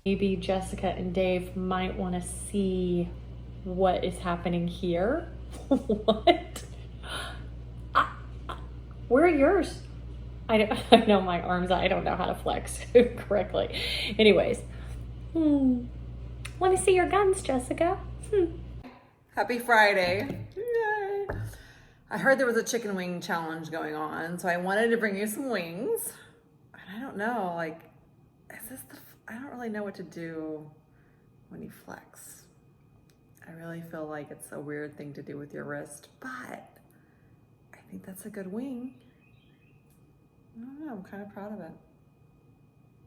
Maybe Jessica and Dave might want to see what is happening here. What? Where are yours? I know my arms, I don't know how to flex correctly. Anyways, let me see your guns, Jessica. Happy Friday. Yay. I heard there was a chicken wing challenge going on, so I wanted to bring you some wings. And I don't know, like, I don't really know what to do when you flex. I really feel like it's a weird thing to do with your wrist, but I think that's a good wing. I don't know, I'm kind of proud of it.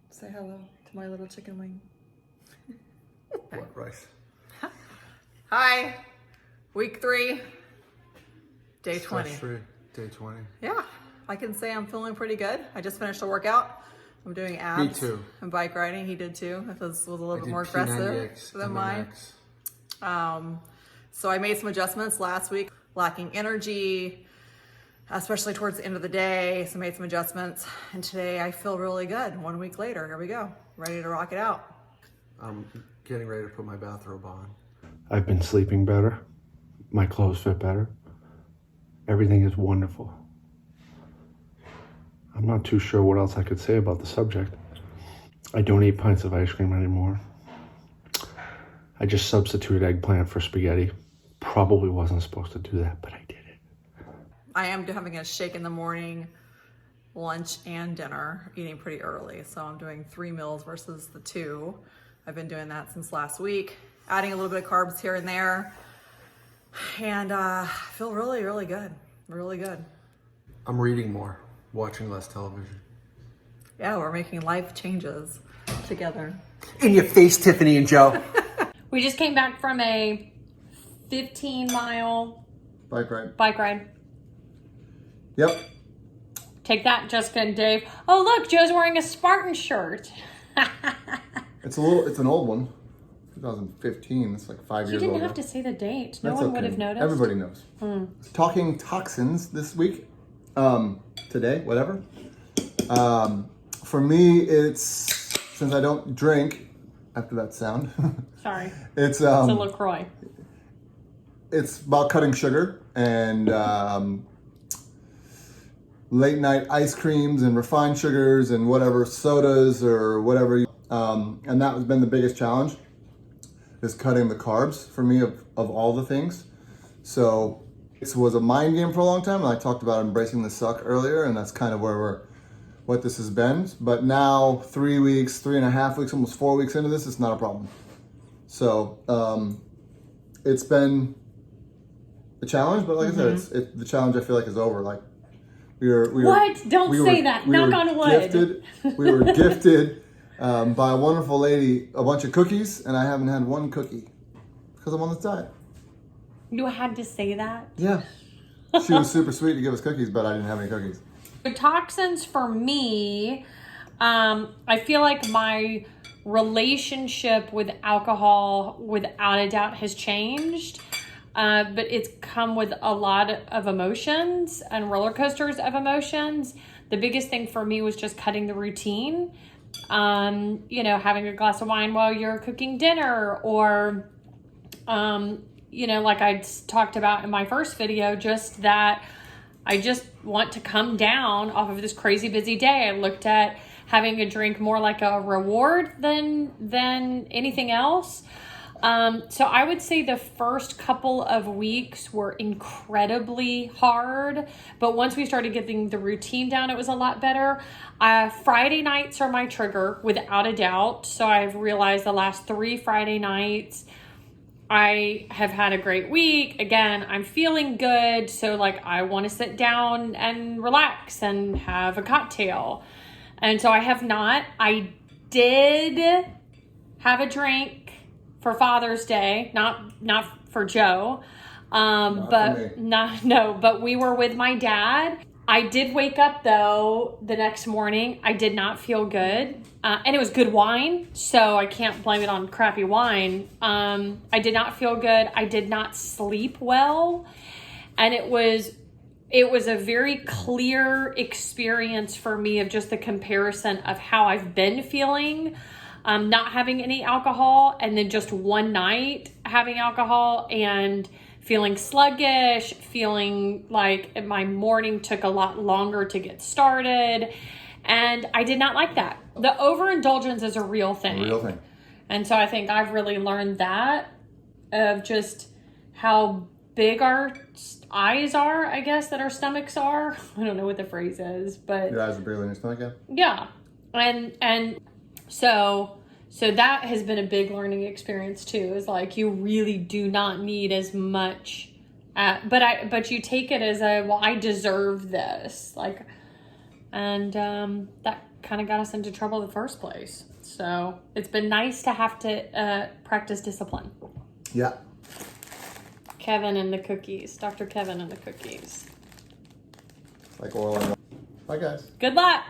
Say hello to my little chicken wing. What rice? Hi, week 3, day 20. Stress-free, day 20. Yeah, I can say I'm feeling pretty good. I just finished a workout. I'm doing abs. Me too. And bike riding. He did too. It was a little bit more P90X, aggressive than mine. So I made some adjustments last week, lacking energy, especially towards the end of the day. So I made some adjustments. And today I feel really good. 1 week later, here we go. Ready to rock it out. I'm getting ready to put my bathrobe on. I've been sleeping better. My clothes fit better. Everything is wonderful. I'm not too sure what else I could say about the subject. I don't eat pints of ice cream anymore. I just substituted eggplant for spaghetti. Probably wasn't supposed to do that, but I did it. I am having a shake in the morning, lunch and dinner, eating pretty early. So I'm doing 3 meals versus the 2. I've been doing that since last week, adding a little bit of carbs here and there. And I feel really, really good. Really good. I'm reading more, watching less television. Yeah, we're making life changes together. In your face, Tiffany and Joe. We just came back from a 15-mile Bike ride. Yep. Take that, Jessica and Dave. Oh, look, Joe's wearing a Spartan shirt. It's an old one. 2015. It's like 5 You years old. didn't have to say the date. No That's one would okay. have noticed. Everybody knows. Talking toxins this week. Today, whatever. For me, it's, since I don't drink, after that sound. Sorry. It's a LaCroix. It's about cutting sugar and late night ice creams and refined sugars and whatever, sodas or whatever. And that has been the biggest challenge, is cutting the carbs for me of all the things. So this was a mind game for a long time. And I talked about embracing the suck earlier, and that's kind of what this has been. But now 3 weeks, 3.5 weeks, almost 4 weeks into this, it's not a problem. So it's been a challenge, but like I said, the challenge I feel like is over. Like we were Don't say that. Knock on wood. We were gifted by a wonderful lady a bunch of cookies, and I haven't had one cookie because I'm on this diet. You had to say that? Yeah. She was super sweet to give us cookies, but I didn't have any cookies. The toxins for me, I feel like my relationship with alcohol, without a doubt, has changed. But it's come with a lot of emotions and roller coasters of emotions. The biggest thing for me was just cutting the routine. Having a glass of wine while you're cooking dinner, or, like I talked about in my first video, just that I just want to come down off of this crazy busy day. I looked at having a drink more like a reward than anything else. So I would say the first couple of weeks were incredibly hard, but once we started getting the routine down, it was a lot better. Friday nights are my trigger, without a doubt. So I've realized the last 3 Friday nights, I have had a great week. Again, I'm feeling good. So like I want to sit down and relax and have a cocktail. And so I have not. I did have a drink for Father's Day, not for Joe, but we were with my dad. I did wake up though the next morning. I did not feel good, and it was good wine, so I can't blame it on crappy wine. I did not feel good. I did not sleep well, and it was a very clear experience for me of just the comparison of how I've been feeling not having any alcohol, and then just one night having alcohol and feeling sluggish, feeling like my morning took a lot longer to get started. And I did not like that. The overindulgence is a real thing. A real thing. And so I think I've really learned that, of just how big our eyes are, I guess, that our stomachs are. I don't know what the phrase is, but Your eyes are bigger than your stomach, yeah? yeah. And so that has been a big learning experience too, is like, you really do not need as much, but you take it as a, well, I deserve this. Like, and that kind of got us into trouble in the first place. So it's been nice to have to practice discipline. Yeah. Kevin and the cookies. Dr. Kevin and the cookies. Like oil and... Bye, guys. Good luck.